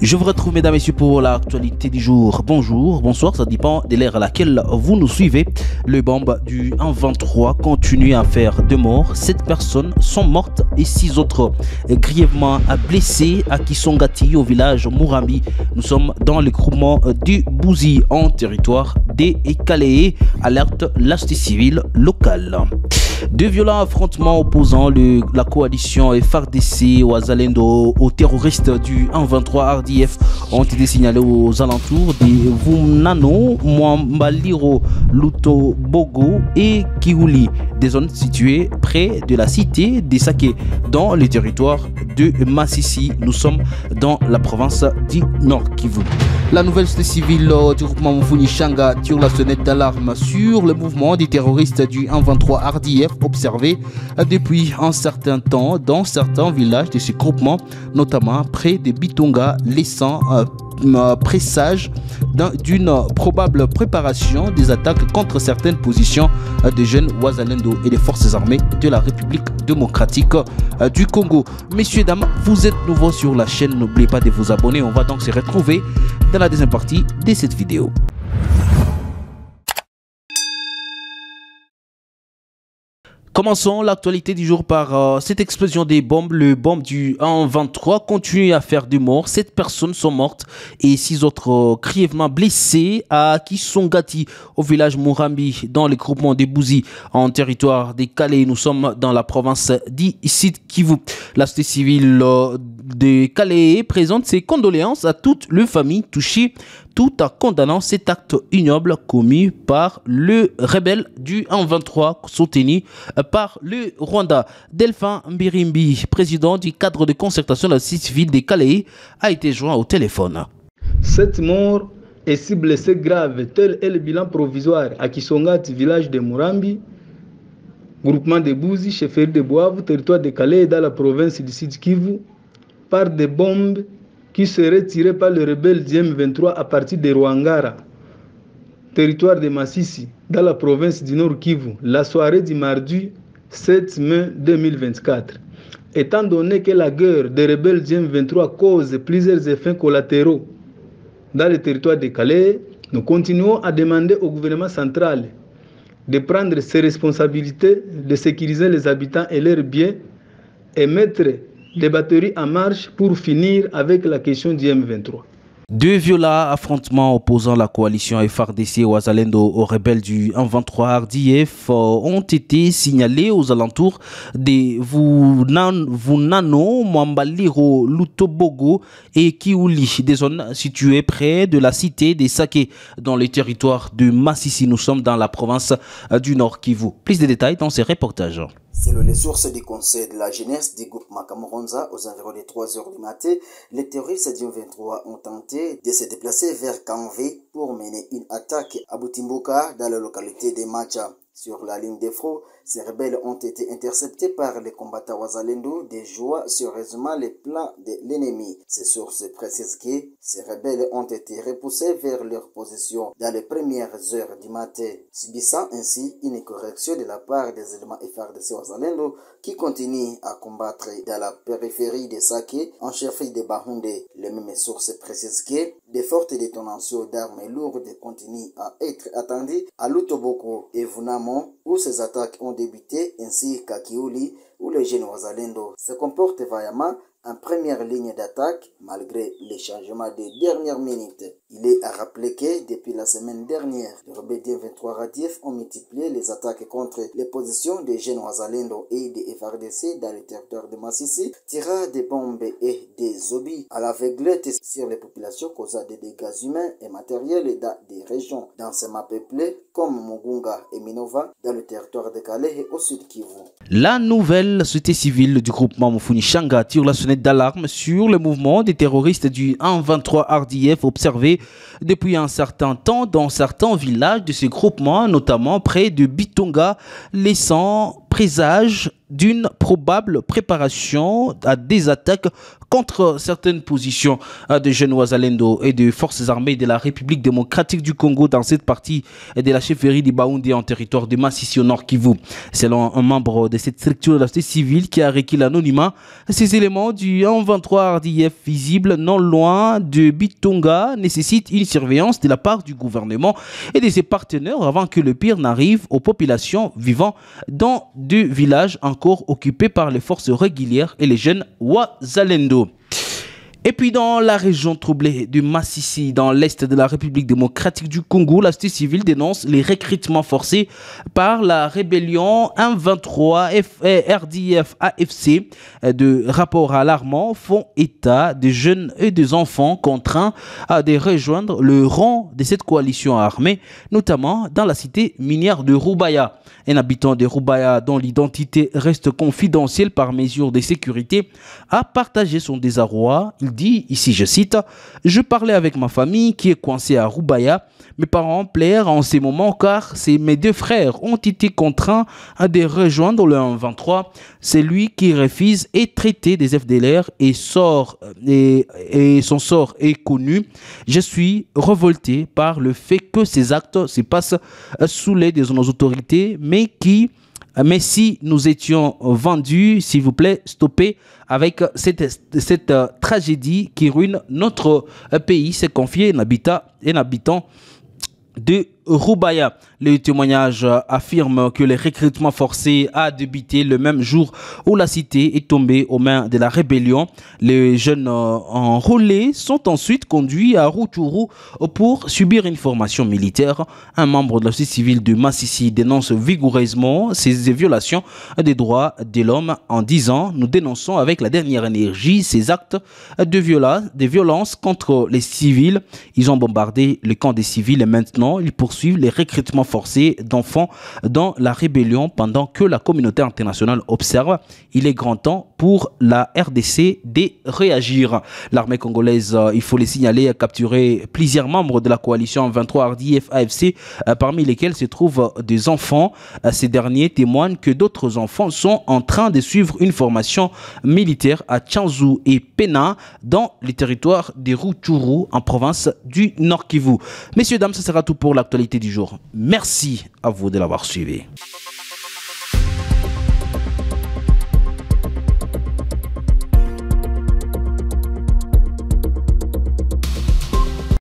Je vous retrouve mesdames et messieurs pour l'actualité du jour. Bonjour, bonsoir, ça dépend de l'ère à laquelle vous nous suivez. Le bombe du 1-23 continue à faire deux morts. 7 personnes sont mortes et 6 autres grièvement blessées à Kisongati au village Murambi. Nous sommes dans le groupement du Bouzi en territoire des Calais. Alerte la société civile locale. De violents affrontements opposant la coalition FARDC Wazalendo aux terroristes du 1-23 RDF ont été signalés aux alentours de Vunano, Mwambaliro, Luto, Bogo et Kiouli, des zones situées près de la cité de Saké, dans le territoire de Massissi. Nous sommes dans la province du Nord Kivu. La nouvelle société civile du groupement Mufuni Shanga tire la sonnette d'alarme sur le mouvement des terroristes du 1-23 RDF observé depuis un certain temps dans certains villages de ce groupement, notamment près de Bitonga, laissant présage d'une probable préparation des attaques contre certaines positions des jeunes Wazalendo et des forces armées de la République démocratique du Congo. Messieurs, dames, vous êtes nouveaux sur la chaîne, n'oubliez pas de vous abonner. On va donc se retrouver dans la deuxième partie de cette vidéo. Commençons l'actualité du jour par cette explosion des bombes. Le bombe du 1-23 continue à faire des morts. 7 personnes sont mortes et 6 autres grièvement blessées à Kisongati au village Murambi dans le groupement des Bouzi en territoire des Calais. Nous sommes dans la province d'Isid Kivu. La société civile de Calais présente ses condoléances à toute les familles touchées, tout en condamnant cet acte ignoble commis par le rebelle du 1-23 soutenu par le Rwanda. Delphin Mbirimbi, président du cadre de concertation de la société civile des Calais, a été joint au téléphone. 7 morts et 6 blessés graves, tel est le bilan provisoire à Kisongati, village de Murambi, groupement de Bouzi, chefferie de Boavu, territoire de Calais dans la province du Sud Kivu, par des bombes qui seraient tirées par le rebelle du M23 à partir de Rwangara, territoire de Massissi, dans la province du Nord Kivu, la soirée du mardi 7 mai 2024. Étant donné que la guerre des rebelles du M23 cause plusieurs effets collatéraux dans le territoire de Calais, nous continuons à demander au gouvernement central de prendre ses responsabilités, de sécuriser les habitants et leurs biens et mettre les batteries en marche pour finir avec la question du M23. Deux violents affrontements opposant la coalition FARDC Wazalendo aux rebelles du 1-23 RDF ont été signalés aux alentours de Vunano, Mwambaliro, Lutobogo et Kiouli, des zones situées près de la cité de Saké, dans le territoire de Massissi. Nous sommes dans la province du Nord Kivu. Plus de détails dans ces reportages. Selon les sources du conseil de la jeunesse du groupe Makamoronza, aux environs de 3 heures du matin, les terroristes du 23 ont tenté de se déplacer vers Kanvé pour mener une attaque à Butimbuka dans la localité de Macha. Sur la ligne de front, ces rebelles ont été interceptés par les combattants Wazalendo, déjouant sérieusement les plans de l'ennemi. Ces sources précisent que ces rebelles ont été repoussés vers leur position dans les premières heures du matin, subissant ainsi une correction de la part des éléments FARDC Wazalendo qui continuent à combattre dans la périphérie de Saké, en chefferie de Bahunde. Les mêmes sources précisent que des fortes détonations d'armes lourdes continuent à être attendues à Lutoboko et Vunamo, où ces attaques ont débuté, ainsi qu'à Kiouli, où les jeunes Wazalendo se comportent vaillamment en première ligne d'attaque malgré les changements des dernières minutes. Il est à rappeler que depuis la semaine dernière, les rebelles du 23 RDF ont multiplié les attaques contre les positions des jeunes Wazalendo et des FARDC dans le territoire de Massissi, tirant des bombes et des obus à l'aveuglette sur les populations causant des dégâts humains et matériels dans des régions densément peuplées comme Mugunga et Minova dans le territoire de Calais et au sud Kivu. La nouvelle société civile du groupement Mufuni Shanga tire la sonnette d'alarme sur le mouvement des terroristes du 1-23 RDF observé depuis un certain temps dans certains villages de ce groupement, notamment près de Bitonga, laissant présage d'une probable préparation à des attaques contre certaines positions de jeunes Wazalendo et de forces armées de la République démocratique du Congo dans cette partie de la chefferie de Baoundé en territoire de Massissi au Nord Kivu. Selon un membre de cette structure de la société civile qui a requis l'anonymat, ces éléments du 123 RDF visibles non loin de Bitonga nécessitent une surveillance de la part du gouvernement et de ses partenaires avant que le pire n'arrive aux populations vivant dans deux villages encore occupés par les forces régulières et les jeunes Wazalendo. Et puis dans la région troublée de Massissi, dans l'est de la République démocratique du Congo, la société civile dénonce les recrutements forcés par la rébellion 123 RDF AFC. De rapports alarmants font état de jeunes et des enfants contraints de rejoindre le rang de cette coalition armée, notamment dans la cité minière de Rubaya. Un habitant de Rubaya dont l'identité reste confidentielle par mesure de sécurité a partagé son désarroi. Il dit, ici je cite, « Je parlais avec ma famille qui est coincée à Rubaya. Mes parents pleurent en ces moments car mes deux frères ont été contraints de rejoindre le 123. C'est lui qui refuse et traité des FDLR et son sort est connu. Je suis révolté par le fait que ces actes se passent sous l'aide de nos autorités, mais si nous étions vendus, s'il vous plaît, stoppez avec cette tragédie qui ruine notre pays, s'est confié un habitant de Rubaya. Le témoignage affirme que le recrutement forcé a débuté le même jour où la cité est tombée aux mains de la rébellion. Les jeunes enrôlés sont ensuite conduits à Rutshuru pour subir une formation militaire. Un membre de la société civile de Massissi dénonce vigoureusement ces violations des droits de l'homme en disant « Nous dénonçons avec la dernière énergie ces actes de violence contre les civils. Ils ont bombardé le camp des civils et maintenant ils poursuivent les recrutements forcés d'enfants dans la rébellion pendant que la communauté internationale observe. Il est grand temps pour la RDC de réagir. » L'armée congolaise, il faut les signaler, a capturé plusieurs membres de la coalition 23 RDF AFC, parmi lesquels se trouvent des enfants. Ces derniers témoignent que d'autres enfants sont en train de suivre une formation militaire à Tchanzu et Pena dans les territoires de Rutshuru en province du Nord Kivu. Messieurs, dames, ce sera tout pour l'actualité du jour. Merci à vous de l'avoir suivi.